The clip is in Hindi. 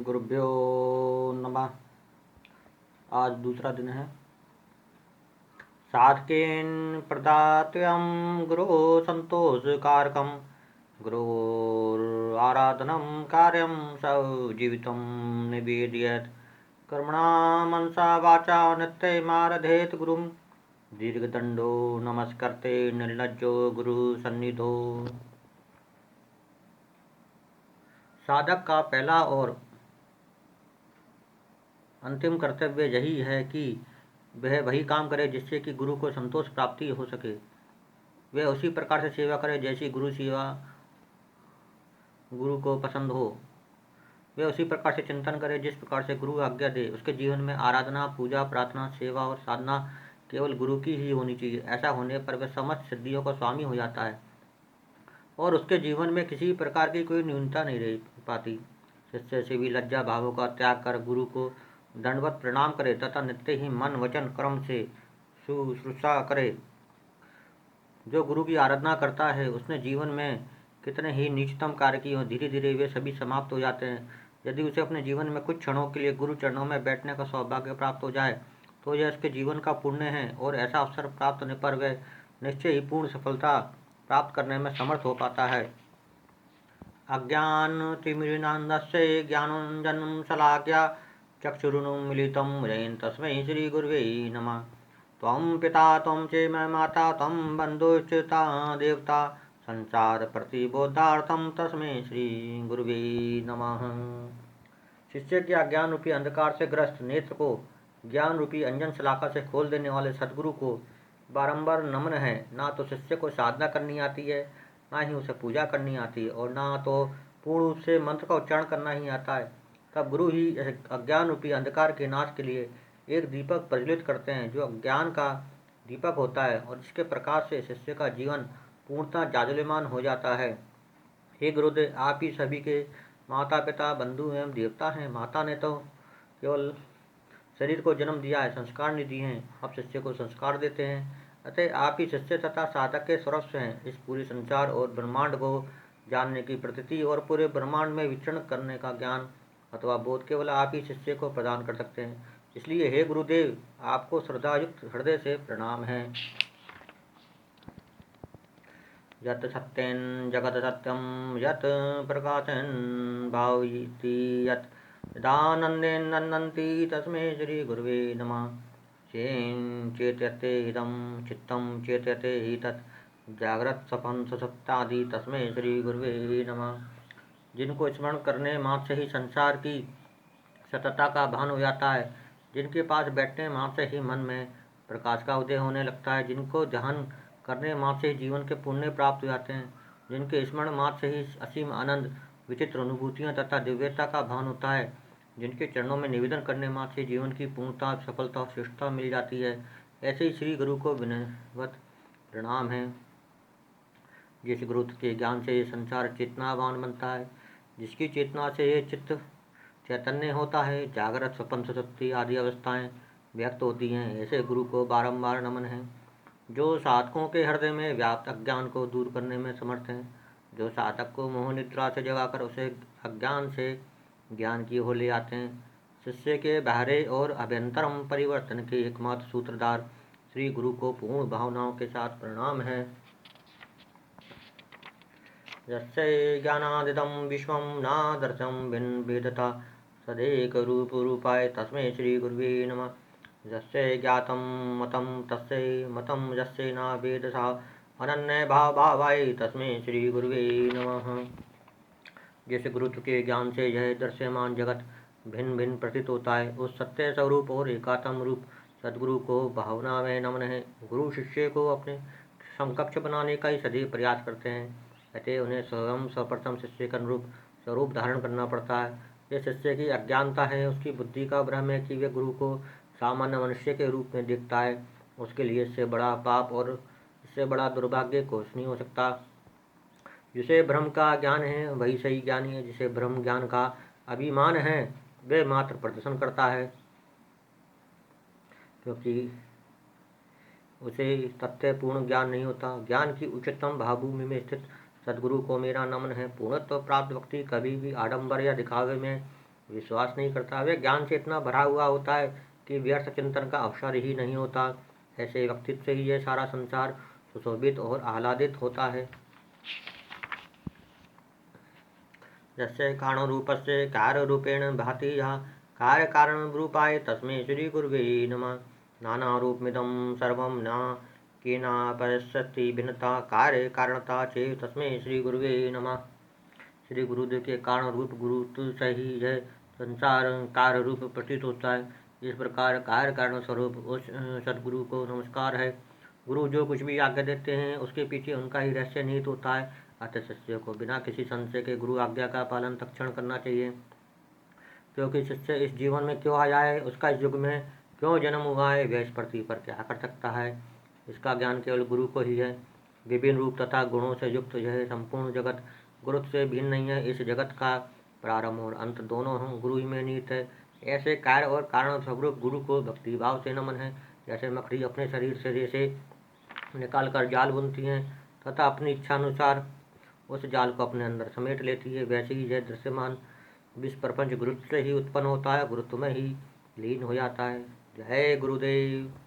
गुरुभ्यो नमः। आज दूसरा दिन है। साधकेन प्रदात्यं गुरो संतोषकारकं गुरोराराधनं कार्यं सजीवितं निवेदयत् कर्मणा मनसा वाचा नित्यमाराधयेत् गुरुं दीर्घदण्डो नमस्कर्ते निर्लज्जो गुरु सन्निधो। साधक का पहला और अंतिम कर्तव्य यही है कि वह वही काम करे जिससे कि गुरु को संतोष प्राप्ति हो सके। वह उसी प्रकार से सेवा करे जैसी गुरु को पसंद हो। वह उसी प्रकार से चिंतन करे जिस प्रकार से गुरु आज्ञा दे। उसके जीवन में आराधना, पूजा, प्रार्थना, सेवा और साधना केवल गुरु की ही होनी चाहिए। ऐसा होने पर वह समस्त सिद्धियों का स्वामी हो जाता है और उसके जीवन में किसी प्रकार की कोई न्यूनता नहीं रह पाती। शिष्य से भी लज्जा भावों का त्याग कर गुरु को दंडवत प्रणाम करे तथा नित्य ही मन वचन कर्म से शुश्रूषा करे। जो गुरु की आराधना करता है उसने जीवन में कितने ही नीचतम कार्य किए हों, धीरे धीरे वे सभी समाप्त हो जाते हैं। यदि उसे अपने जीवन में कुछ क्षणों के लिए गुरु चरणों में बैठने का सौभाग्य प्राप्त हो जाए तो यह उसके जीवन का पुण्य है और ऐसा अवसर प्राप्त होने पर वह निश्चय ही पूर्ण सफलता प्राप्त करने में समर्थ हो पाता है। अज्ञानतिमिरान्धस्य ज्ञानाञ्जनं शलाकया चक्षुरुन्मीलितं येन तस्मै श्रीगुरवे नमः। त्वं पिता त्वं च मे माता त्वं बन्धुश्च देवता संसारप्रतिबोधार्थं तस्मै श्रीगुरवे नमः। शिष्य के अज्ञान रूपी अंधकार से ग्रस्त नेत्र को ज्ञान रूपी अंजन शलाका से खोल देने वाले सद्गुरु को बारंबार नमन है। ना तो शिष्य को साधना करनी आती है, ना ही उसे पूजा करनी आती है और ना तो पूर्ण रूप से मंत्र का उच्चारण करना ही आता है। तब गुरु ही अज्ञान रूपी अंधकार के नाश के लिए एक दीपक प्रज्वलित करते हैं जो अज्ञान का दीपक होता है और जिसके प्रकाश से शिष्य का जीवन पूर्णतः जाज्वल्यमान हो जाता है। हे गुरुदेव, आप ही सभी के माता पिता बंधु एवं देवता हैं। माता ने तो केवल शरीर को जन्म दिया है, संस्कार नहीं दिए हैं। आप शिष्य को संस्कार देते हैं। अतः आप ही शिष्य तथा साधक के सर्वस्व हैं। इस पूरे संसार और ब्रह्मांड को जानने की प्रतीति और पूरे ब्रह्मांड में विचरण करने का ज्ञान अथवा बोध केवल आप ही शिष्य को प्रदान कर सकते हैं। इसलिए हे गुरुदेव, आपको श्रद्धायुक्त हृदय से प्रणाम है। यत् सत्येन जगत सत्यम यत् प्रकाशेन भावयति यत् यदानन्देन नन्दन्ति तस्मै श्री गुरुवे नमः। चेन चेत्यते इदं चित्तं चेत्यते हि तत् जाग्रत सपन सुसुप्तादि तस्मै श्री गुरुवे नमः। जिनको स्मरण करने मात्र से ही संसार की सतता का भान हो जाता है, जिनके पास बैठने मात्र से ही मन में प्रकाश का उदय होने लगता है, जिनको ध्यान करने मात्र से ही जीवन के पुण्य प्राप्त हो जाते हैं, जिनके स्मरण मात्र से ही असीम आनंद, विचित्र अनुभूतियाँ तथा दिव्यता का भान होता है, जिनके चरणों में निवेदन करने मात्र से जीवन की पूर्णता, सफलता और श्रेष्ठता मिल जाती है, ऐसे ही श्री गुरु को विनम्र प्रणाम है। जिस गुरु के ज्ञान से ये संसार चेतनावान बनता है, जिसकी चेतना से ये चित्त चैतन्य होता है, जागृत स्वपन सुसुप्ति आदि अवस्थाएं व्यक्त होती हैं, ऐसे गुरु को बारंबार नमन है। जो साधकों के हृदय में व्याप्त अज्ञान को दूर करने में समर्थ हैं, जो साधक को मोह निद्रा से जगाकर उसे अज्ञान से ज्ञान की ओर ले आते हैं। शिष्य के बाहरी और अभ्यंतरम परिवर्तन के एकमात्र सूत्रधार श्री गुरु को पूर्ण भावनाओं के साथ प्रणाम है। यस्य ज्ञानादिदं विश्वं नादर्शं भिन्नभेदता सदेक रूप रूपाय तस्मै श्री गुरुवे नमः। यस्य ज्ञातं मतं तस्य मतं यस्य न वेदसा अनन्य भाव भावाय तस्मै श्री गुरुवे नमः। जिस गुरु के ज्ञान से यह दृश्यमान जगत भिन्न भिन्न प्रतीत होता है, उस सत्य स्वरूप और एकात्म रूप सद्गुरु को भावना में नमन है। गुरु शिष्य को अपने समकक्ष बनाने का ही सदैव प्रयास करते हैं, अतः उन्हें स्वयं सर्वप्रथम शिष्य के अनुरूप स्वरूप धारण करना पड़ता है। यह शिष्य की अज्ञानता है, उसकी बुद्धि का भ्रम है कि वह गुरु को सामान्य मनुष्य के रूप में देखता है। उसके लिए इससे बड़ा पाप और इससे बड़ा दुर्भाग्य कुछ नहीं हो सकता। जिसे भ्रम का ज्ञान है वही सही ज्ञानी है। जिसे भ्रम ज्ञान का अभिमान है वह मात्र प्रदर्शन करता है, क्योंकि उसे तथ्यपूर्ण ज्ञान नहीं होता। ज्ञान की उच्चतम भावभूमि में स्थित सद्गुरु को मेरा नमन है। पूर्णत्व प्राप्त व्यक्ति कभी भी आडंबर या दिखावे में विश्वास नहीं करता। वे ज्ञान से इतना भरा हुआ होता है कि व्यर्थ चिंतन का अवसर ही नहीं होता। ऐसे व्यक्तित्व से ही यह सारा संसार सुशोभित और आह्लादित होता है। जस्य कारणरूपस्य कार्यरूपेण भाति यः कार्यकारणरूपाय तस्मै श्रीगुरुवे नमः। नानारूपमिदं सर्वं न केनापश्यति भिन्नता कार्यकारणता चेत् तस्मै श्रीगुरुवे नमः। श्री गुरुदेव के कारण रूप गुरु से ही यह संसार कार्य रूप प्रतीत होता है। इस प्रकार कार्य कारण स्वरूप उस सदगुरु को नमस्कार है। गुरु जो कुछ भी आज्ञा देते हैं उसके पीछे उनका ही रहस्य निहित होता है। अतः शिष्य को बिना किसी संशय के गुरु आज्ञा का पालन तत्क्षण करना चाहिए, क्योंकि शिष्य इस जीवन में क्यों आया है, उसका इस युग में क्यों जन्म हुआ है, वह इस पृथ्वी पर क्या कर सकता है, इसका ज्ञान केवल गुरु को ही है। विभिन्न रूप तथा गुणों से युक्त यह संपूर्ण जगत गुरु से भिन्न नहीं है। इस जगत का प्रारंभ और अंत दोनों गुरु ही में निहित है। ऐसे कार्य और कारण स्वरूप गुरु को भक्ति भाव से नमन है। जैसे मकड़ी अपने शरीर से रेशे निकाल कर जाल बुनती हैं तथा अपनी इच्छा अनुसार उस जाल को अपने अंदर समेट लेती है, वैसे ही यह दृश्यमान विश्व प्रपंच गुरुत्व से ही उत्पन्न होता है, गुरुत्व में ही लीन हो जाता है। जय गुरुदेव।